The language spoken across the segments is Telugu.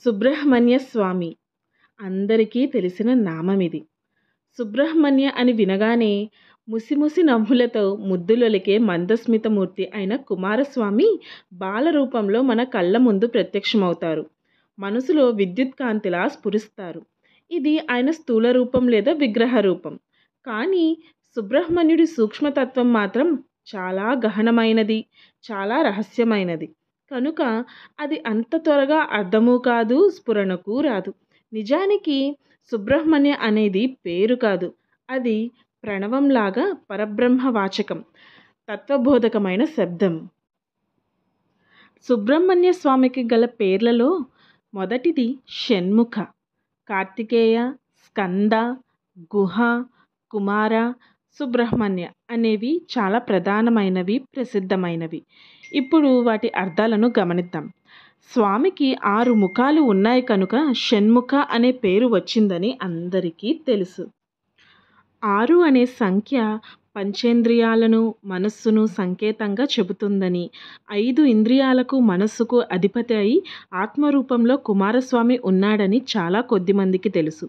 సుబ్రహ్మణ్య స్వామి అందరికీ తెలిసిన నామమిది. సుబ్రహ్మణ్య అని వినగానే ముసిముసి నవ్వులతో ముద్దులొలికే మందస్మితమూర్తి అయిన కుమారస్వామి బాల రూపంలో మన కళ్ళ ముందు ప్రత్యక్షమవుతారు. మనసులో విద్యుత్ కాంతిలా స్ఫురిస్తారు. ఇది ఆయన స్థూల రూపం లేదా విగ్రహ రూపం. కానీ సుబ్రహ్మణ్యుడి సూక్ష్మతత్వం మాత్రం చాలా గహనమైనది, చాలా రహస్యమైనది. కనుక అది అంత త్వరగా అర్థమూ కాదు, స్ఫురణకు రాదు. నిజానికి సుబ్రహ్మణ్య అనేది పేరు కాదు, అది ప్రణవంలాగా పరబ్రహ్మవాచకం, తత్వబోధకమైన శబ్దం. సుబ్రహ్మణ్య స్వామికి గల పేర్లలో మొదటిది షణ్ముఖ. కార్తికేయ, స్కంద, గుహ, కుమార, సుబ్రహ్మణ్య అనేవి చాలా ప్రధానమైనవి, ప్రసిద్ధమైనవి. ఇప్పుడు వాటి అర్థాలను గమనిద్దాం. స్వామికి 6 ముఖాలు ఉన్నాయి కనుక షణ్ముఖ అనే పేరు వచ్చిందని అందరికీ తెలుసు. 6 అనే సంఖ్య పంచేంద్రియాలను, మనస్సును సంకేతంగా చెబుతుందని, 5 ఇంద్రియాలకు, మనస్సుకు అధిపతి అయి ఆత్మరూపంలో కుమారస్వామి ఉన్నాడని చాలా కొద్దిమందికి తెలుసు.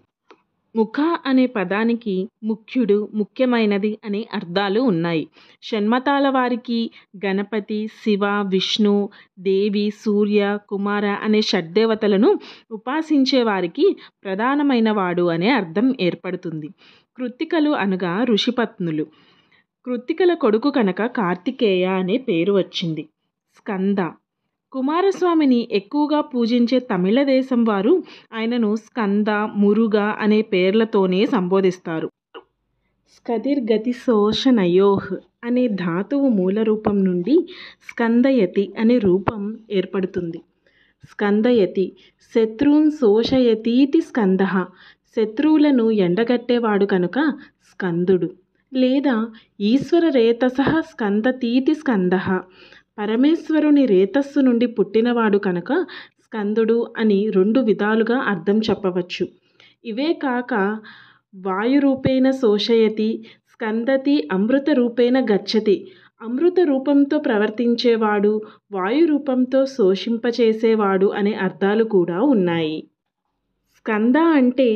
ముఖ అనే పదానికి ముఖ్యుడు, ముఖ్యమైనది అనే అర్థాలు ఉన్నాయి. షణ్మతాల వారికి గణపతి, శివ, విష్ణు, దేవి, సూర్య, కుమార అనే షడ్దేవతలను ఉపాసించే వారికి ప్రధానమైన వాడు అనే అర్థం ఏర్పడుతుంది. కృత్తికలు అనగా ఋషిపత్నులు. కృత్తికల కొడుకు కనుక కార్తికేయ అనే పేరు వచ్చింది. స్కంద. కుమారస్వామిని ఎక్కువగా పూజించే తమిళ దేశం వారు ఆయనను స్కంద, మురుగ అనే పేర్లతోనే సంబోధిస్తారు. స్కదిర్గతిశోషణయోః అనే ధాతువు మూల రూపం నుండి స్కందయతి అనే రూపం ఏర్పడుతుంది. స్కందయతి శత్రూన్ శోషయతీతి స్కందః. శత్రువులను ఎండగట్టేవాడు కనుక స్కందుడు. లేదా ఈశ్వర రేతసః స్కందతీతి స్కందః. పరమేశ్వరుని రేతస్సు నుండి పుట్టినవాడు కనుక స్కందుడు అని 2 విధాలుగా అర్థం చెప్పవచ్చు. ఇవే కాక వాయురూపేణ శోషయతి, స్కందతి అమృత రూపేణ గచ్చతి. అమృత రూపంతో ప్రవర్తించేవాడు, వాయు రూపంతో శోషింపచేసేవాడు అనే అర్థాలు కూడా ఉన్నాయి. స్కంద అంటే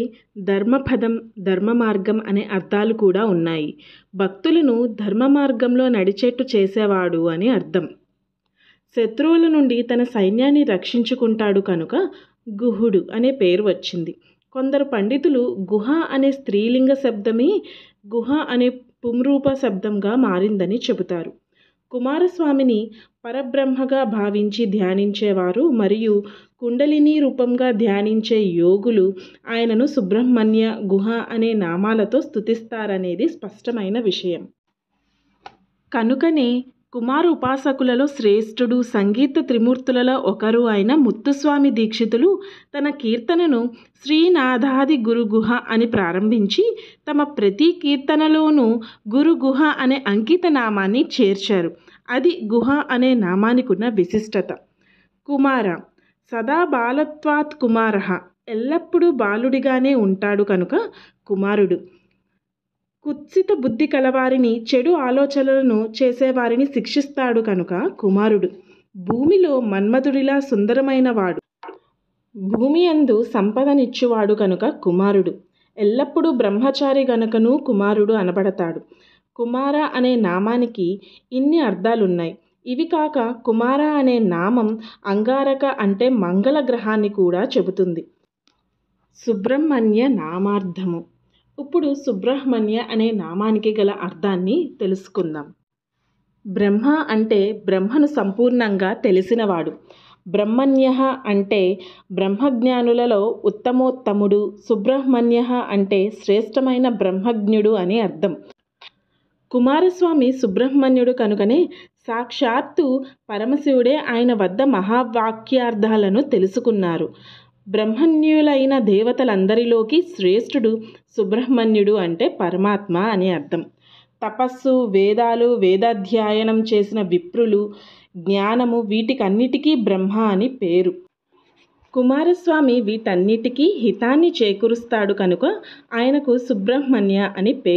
ధర్మపదం, ధర్మ మార్గం అనే అర్థాలు కూడా ఉన్నాయి. భక్తులను ధర్మ మార్గంలో నడిచేట్టు చేసేవాడు అని అర్థం. శత్రువుల నుండి తన సైన్యాన్ని రక్షించుకుంటాడు కనుక గుహుడు అనే పేరు వచ్చింది. కొందరు పండితులు గుహ అనే స్త్రీలింగ శబ్దమే గుహ అనే పుంరూప శబ్దంగా మారిందని చెబుతారు. కుమారస్వామిని పరబ్రహ్మగా భావించి ధ్యానించేవారు మరియు కుండలిని రూపంగా ధ్యానించే యోగులు ఆయనను సుబ్రహ్మణ్య, గుహ అనే నామాలతో స్తుతిస్తారనేది స్పష్టమైన విషయం. కనుకనే కుమార ఉపాసకులలో శ్రేష్ఠుడు, సంగీత త్రిమూర్తులలో ఒకరు అయిన ముత్తుస్వామి దీక్షితులు తన కీర్తనను శ్రీనాథాది గురు గుహ అని ప్రారంభించి తమ ప్రతి కీర్తనలోనూ గురు గుహ అనే అంకిత నామాన్ని చేర్చారు. అది గుహ అనే నామానికున్న విశిష్టత. కుమార సదా బాలత్వాత్ కుమారః. ఎల్లప్పుడూ బాలుడిగానే ఉంటాడు కనుక కుమారుడు. కుత్సిత బుద్ధి కలవారిని, చెడు ఆలోచనలను చేసేవారిని శిక్షిస్తాడు కనుక కుమారుడు. భూమిలో మన్మధుడిలా సుందరమైన వాడు. భూమి యందు సంపదనిచ్చువాడు కనుక కుమారుడు. ఎల్లప్పుడూ బ్రహ్మచారి గనుకను కుమారుడు అనబడతాడు. కుమార అనే నామానికి ఇన్ని అర్థాలున్నాయి. ఇవి కాక కుమార అనే నామం అంగారక అంటే మంగళ గ్రహాన్ని కూడా చెబుతుంది. సుబ్రహ్మణ్య నామార్థము. ఇప్పుడు సుబ్రహ్మణ్య అనే నామానికి గల అర్థాన్ని తెలుసుకుందాం. బ్రహ్మ అంటే బ్రహ్మను సంపూర్ణంగా తెలిసినవాడు. బ్రహ్మణ్యః అంటే బ్రహ్మజ్ఞానులలో ఉత్తమోత్తముడు. సుబ్రహ్మణ్యః అంటే శ్రేష్టమైన బ్రహ్మజ్ఞుడు అని అర్థం. కుమారస్వామి సుబ్రహ్మణ్యుడు కనుకనే సాక్షాత్తు పరమశివుడే ఆయన వద్ద మహావాక్యార్థాలను తెలుసుకున్నారు. బ్రహ్మణ్యులైన దేవతలందరిలోకి శ్రేష్ఠుడు సుబ్రహ్మణ్యుడు అంటే పరమాత్మ అని అర్థం. తపస్సు, వేదాలు, వేదాధ్యయనం చేసిన విప్రులు, జ్ఞానము వీటికన్నిటికీ బ్రహ్మ అని పేరు. కుమారస్వామి వీటన్నిటికీ హితాన్ని చేకూరుస్తాడు కనుక ఆయనకు సుబ్రహ్మణ్య అని పేరు.